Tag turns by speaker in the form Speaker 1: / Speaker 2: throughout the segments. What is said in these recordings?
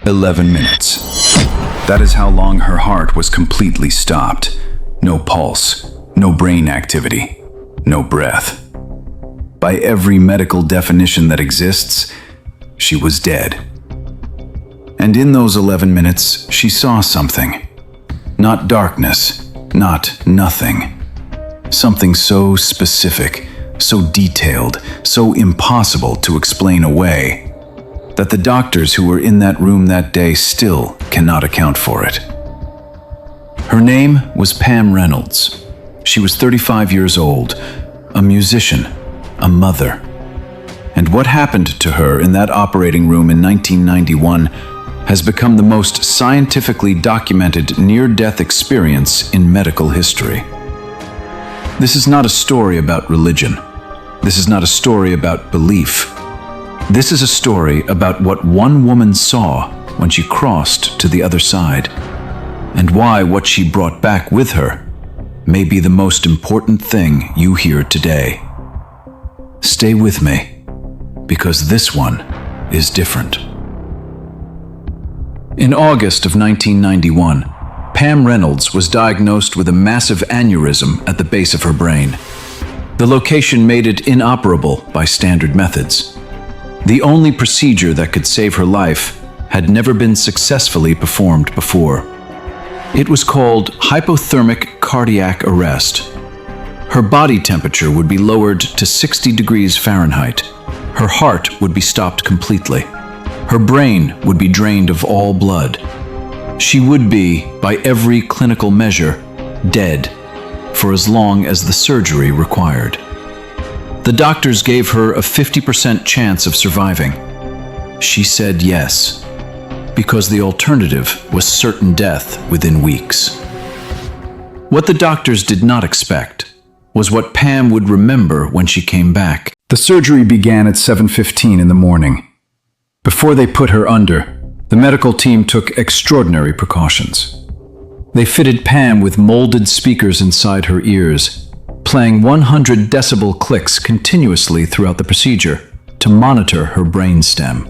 Speaker 1: 11 minutes. That is how long her heart was completely stopped. No pulse, no brain activity, no breath. By every medical definition that exists, she was dead. And in those 11 minutes, she saw something. Not darkness, not nothing. Something so specific, so detailed, so impossible to explain away, that the doctors who were in that room that day still cannot account for it. Her name was Pam Reynolds. She was 35 years old, a musician, a mother. And what happened to her in that operating room in 1991 has become the most scientifically documented near-death experience in medical history. This is not a story about religion. This is not a story about belief. This is a story about what one woman saw when she crossed to the other side, and why what she brought back with her may be the most important thing you hear today. Stay with me, because this one is different. In August of 1991, Pam Reynolds was diagnosed with a massive aneurysm at the base of her brain. The location made it inoperable by standard methods. The only procedure that could save her life had never been successfully performed before. It was called hypothermic cardiac arrest. Her body temperature would be lowered to 60 degrees Fahrenheit. Her heart would be stopped completely. Her brain would be drained of all blood. She would be, by every clinical measure, dead for as long as the surgery required. The doctors gave her a 50% chance of surviving. She said yes, because the alternative was certain death within weeks. What the doctors did not expect was what Pam would remember when she came back. The surgery began at 7:15 in the morning. Before they put her under, the medical team took extraordinary precautions. They fitted Pam with molded speakers inside her ears, playing 100 decibel clicks continuously throughout the procedure to monitor her brainstem.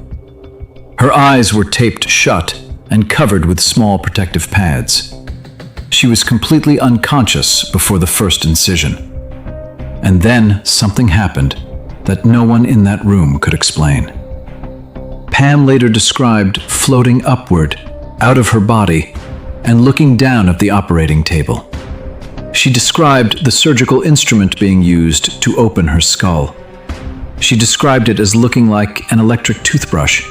Speaker 1: Her eyes were taped shut and covered with small protective pads. She was completely unconscious before the first incision. And then something happened that no one in that room could explain. Pam later described floating upward, out of her body, and looking down at the operating table. She described the surgical instrument being used to open her skull. She described it as looking like an electric toothbrush,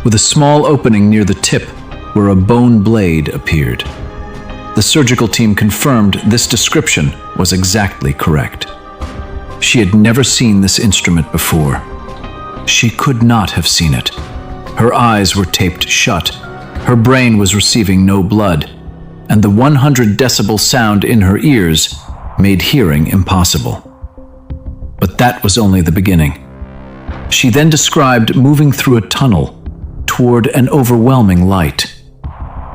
Speaker 1: with a small opening near the tip where a bone blade appeared. The surgical team confirmed this description was exactly correct. She had never seen this instrument before. She could not have seen it. Her eyes were taped shut. Her brain was receiving no blood, and the 100 decibel sound in her ears made hearing impossible. But that was only the beginning. She then described moving through a tunnel toward an overwhelming light.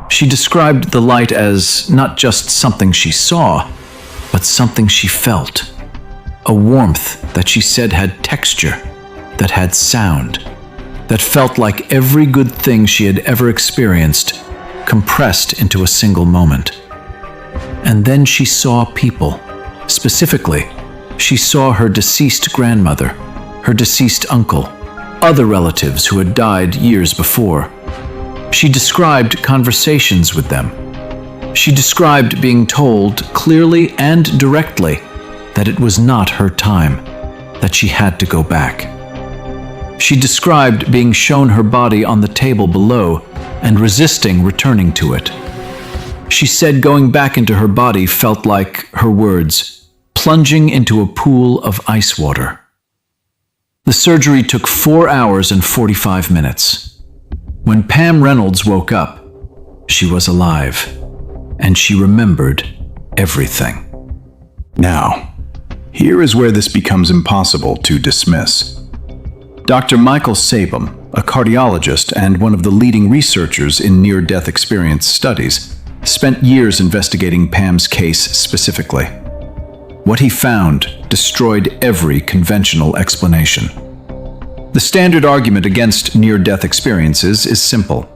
Speaker 1: She described the light as not just something she saw, but something she felt. A warmth that she said had texture, that had sound, that felt like every good thing she had ever experienced compressed into a single moment. And then she saw people. Specifically, she saw her deceased grandmother, her deceased uncle, other relatives who had died years before. She described conversations with them. She described being told clearly and directly that it was not her time, that she had to go back. She described being shown her body on the table below and resisting returning to it. She said going back into her body felt like, her words, plunging into a pool of ice water. The surgery took 4 hours and 45 minutes. When Pam Reynolds woke up, she was alive, and she remembered everything. Now, here is where this becomes impossible to dismiss. Dr. Michael Sabum, a cardiologist and one of the leading researchers in near-death experience studies, spent years investigating Pam's case specifically. What he found destroyed every conventional explanation. The standard argument against near-death experiences is simple.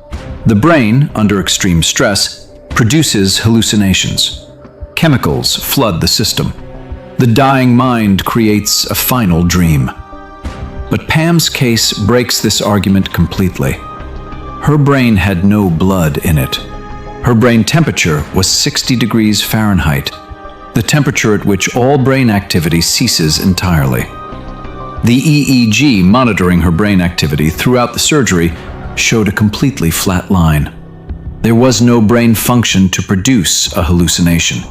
Speaker 1: The brain, under extreme stress, produces hallucinations. Chemicals flood the system. The dying mind creates a final dream. But Pam's case breaks this argument completely. Her brain had no blood in it. Her brain temperature was 60 degrees Fahrenheit, the temperature at which all brain activity ceases entirely. The EEG monitoring her brain activity throughout the surgery showed a completely flat line. There was no brain function to produce a hallucination.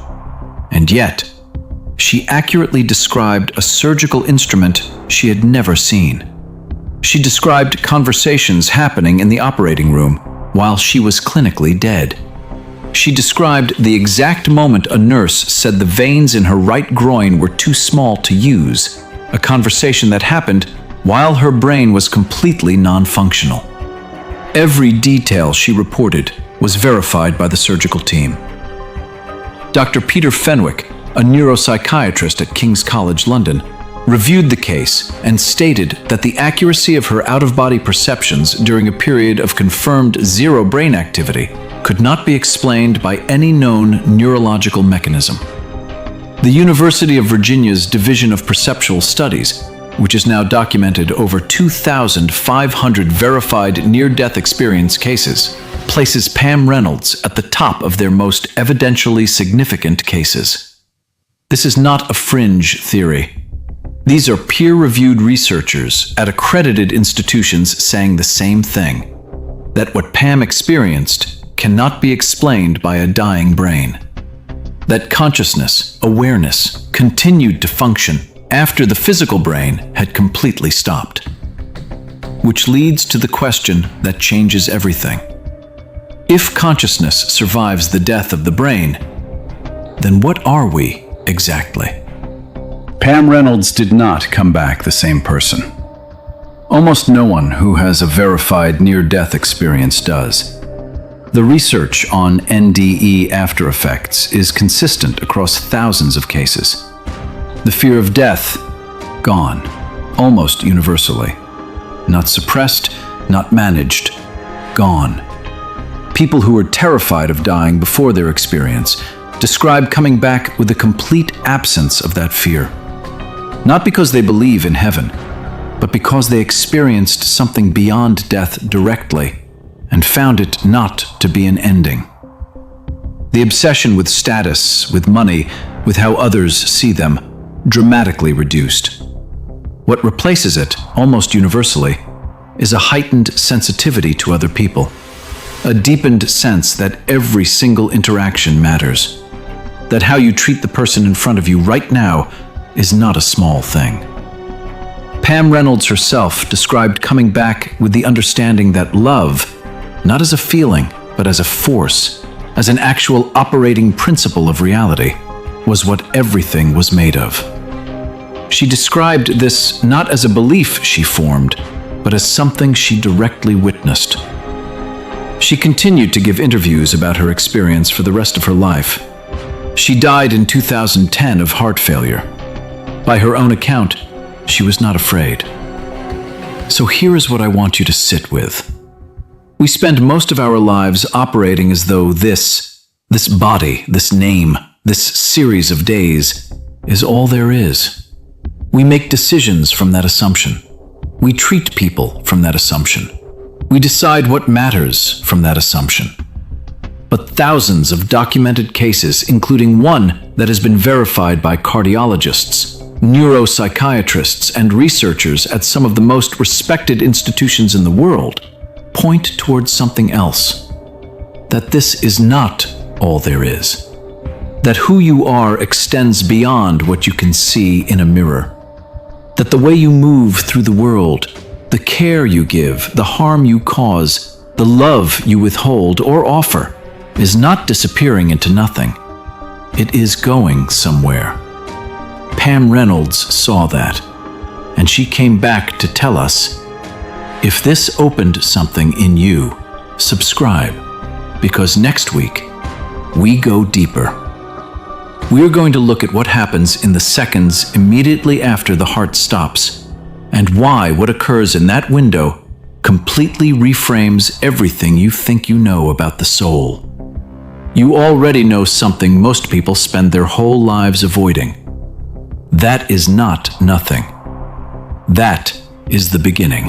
Speaker 1: And yet, she accurately described a surgical instrument she had never seen. She described conversations happening in the operating room while she was clinically dead. She described the exact moment a nurse said the veins in her right groin were too small to use, a conversation that happened while her brain was completely non-functional. Every detail she reported was verified by the surgical team. Dr. Peter Fenwick, a neuropsychiatrist at King's College London, reviewed the case and stated that the accuracy of her out-of-body perceptions during a period of confirmed zero brain activity could not be explained by any known neurological mechanism. The University of Virginia's Division of Perceptual Studies, which has now documented over 2,500 verified near-death experience cases, places Pam Reynolds at the top of their most evidentially significant cases. This is not a fringe theory. These are peer-reviewed researchers at accredited institutions saying the same thing, that what Pam experienced cannot be explained by a dying brain. That consciousness, awareness, continued to function after the physical brain had completely stopped. Which leads to the question that changes everything. If consciousness survives the death of the brain, then what are we exactly? Pam Reynolds did not come back the same person. Almost no one who has a verified near-death experience does. The research on NDE after effects is consistent across thousands of cases. The fear of death, gone, almost universally. Not suppressed, not managed, gone. People who are terrified of dying before their experience describe coming back with a complete absence of that fear. Not because they believe in heaven, but because they experienced something beyond death directly and found it not to be an ending. The obsession with status, with money, with how others see them, dramatically reduced. What replaces it, almost universally, is a heightened sensitivity to other people, a deepened sense that every single interaction matters, that how you treat the person in front of you right now is not a small thing. Pam Reynolds herself described coming back with the understanding that love, not as a feeling, but as a force, as an actual operating principle of reality, was what everything was made of. She described this not as a belief she formed, but as something she directly witnessed. She continued to give interviews about her experience for the rest of her life. She died in 2010 of heart failure. By her own account, she was not afraid. So here is what I want you to sit with. We spend most of our lives operating as though this body, this name, this series of days is all there is. We make decisions from that assumption. We treat people from that assumption. We decide what matters from that assumption. But thousands of documented cases, including one that has been verified by cardiologists, neuropsychiatrists, and researchers at some of the most respected institutions in the world, point towards something else. That this is not all there is. That who you are extends beyond what you can see in a mirror. That the way you move through the world, the care you give, the harm you cause, the love you withhold or offer, is not disappearing into nothing. It is going somewhere. Pam Reynolds saw that, and she came back to tell us, if this opened something in you, subscribe, because next week, we go deeper. We're going to look at what happens in the seconds immediately after the heart stops, and why what occurs in that window completely reframes everything you think you know about the soul. You already know something most people spend their whole lives avoiding. That is not nothing. That is the beginning.